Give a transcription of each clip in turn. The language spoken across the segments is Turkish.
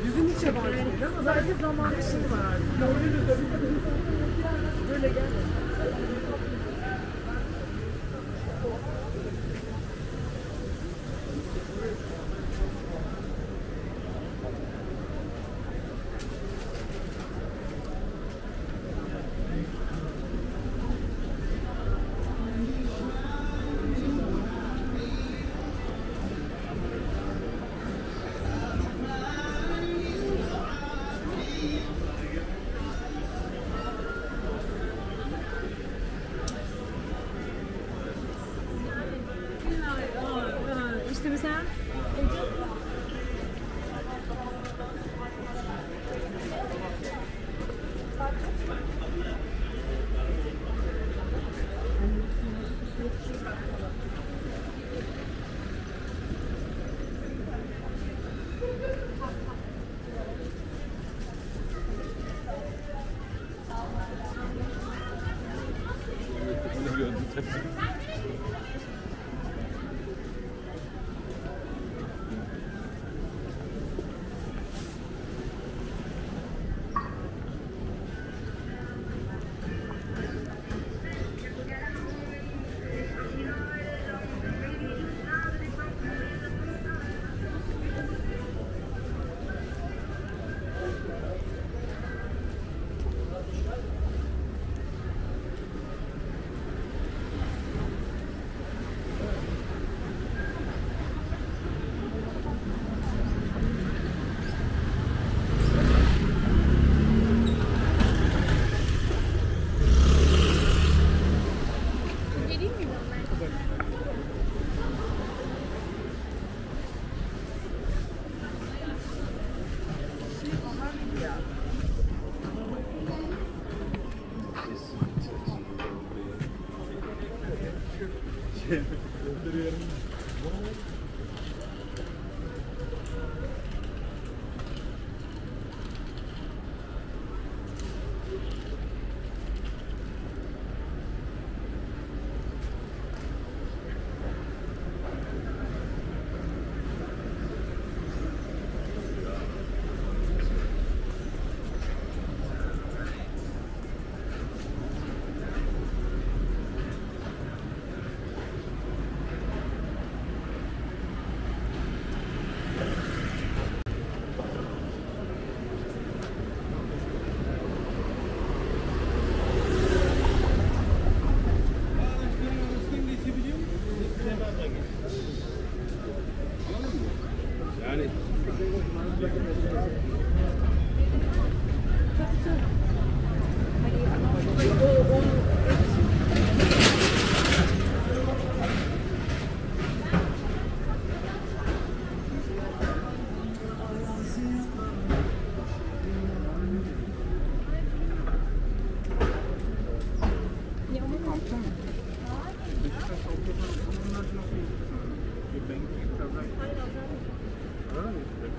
Yüzün hiç yabancı değil ama sadece zaman için var artık. Böyle gel. İşte mesela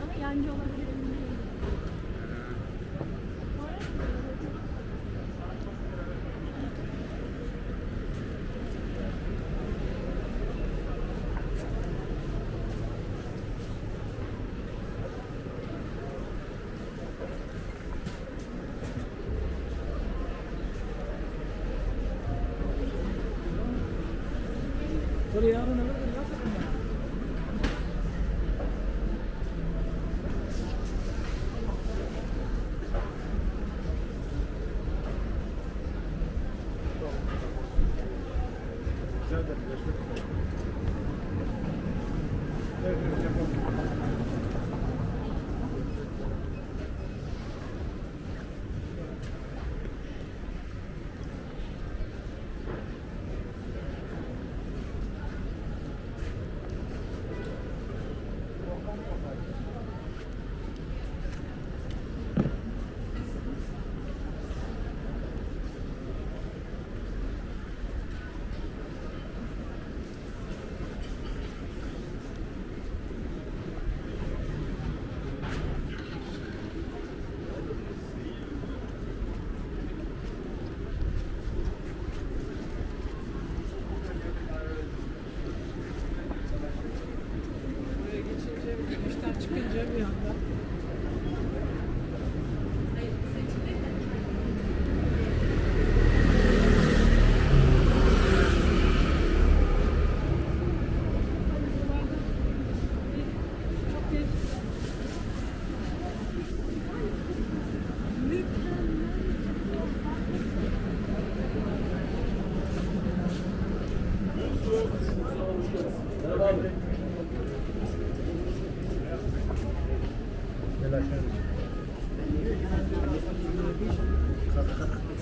Ama yancı olabilir. Sorry, yarın ne? Çıkınca bir anda.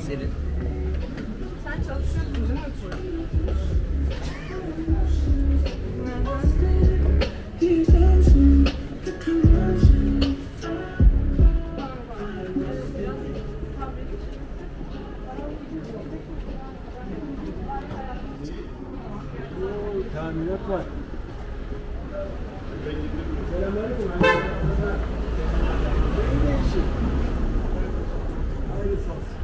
Senin. Sen çalışıyorsun değil mi? Tamirat var. Selamünaleyküm. Hayırlısı olsun.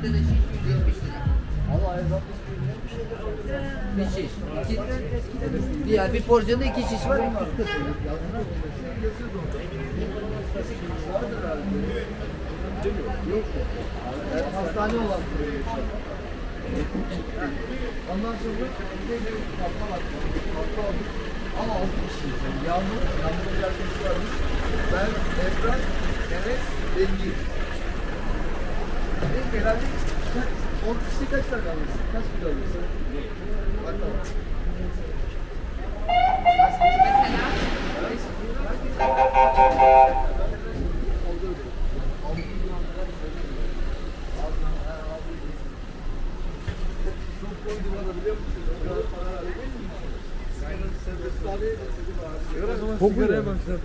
Bir de şiş 170 lira. Allah ezan Bir şiş. Yani bir porsiyonda 2 şiş var. 240. hastane olan ondan sonra bir kapta var. Kapta aldık. Ama 6 kişiyiz. Yani Yağmur bir arkadaşı varmış. Ben, Ebrar, Enes, Bengi. Herhalde 10 kişi kaç tane alırsın? Kaç kilo alırsın? Bakalım. Kokuya başladı.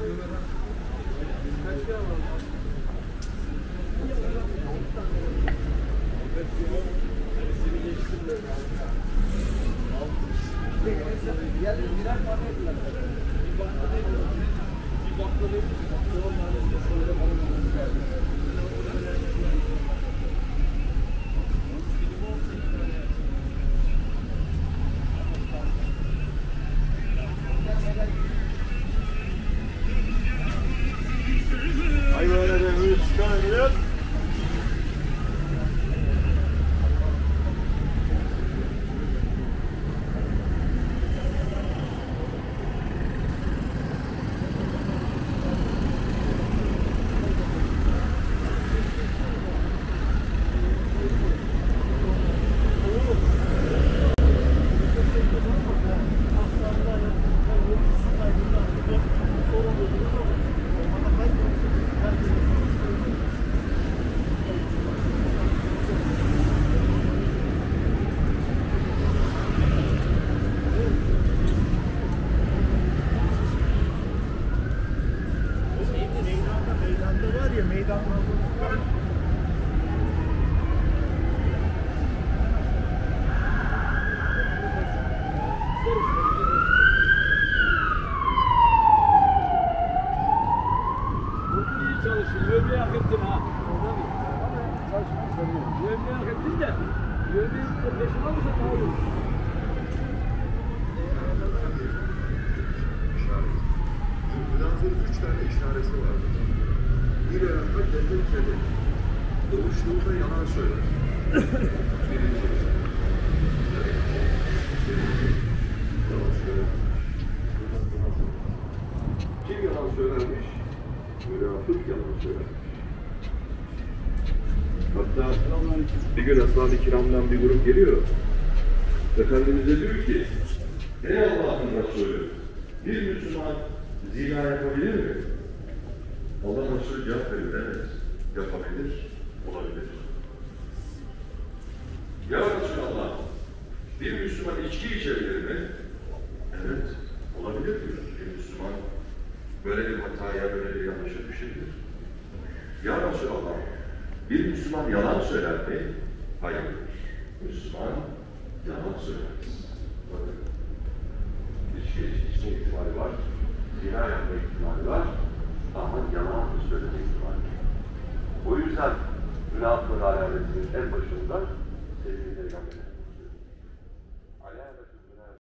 merak ettim de. Yönü peşin alırsa daha olur. Münazır 3 tane işaresi vardı. Bir ayakta kendi kedi. Doğuşluğunda yalan söyler. Birinci. Yalan söyler. Kim yalan söylermiş? Münafık yalan söylermiş. Hatta bir gün Ashab-ı Kiram'dan bir grup geliyor. Efendimiz'e diyor ki, ey Allah'ın Resulü, bir Müslüman zina yapabilir mi? Allah Resulü cevap veriyor, evet, yapabilir, olabilir. Ya Resulallah, bir Müslüman içki içebilir mi? Evet, olabilir diyor. Bir Müslüman böyle bir hataya, böyle bir yanlışa düşebilir. Ya Resulallah, bir Müslüman yalan söyler mi? Hayır. Müslüman yalan söylemez. Bakın, içki içme ihtimali var, zina yapma ihtimali var, ama yalan söyleme ihtimali var. O yüzden münafık alametinin en başında sevgili Peygamber'in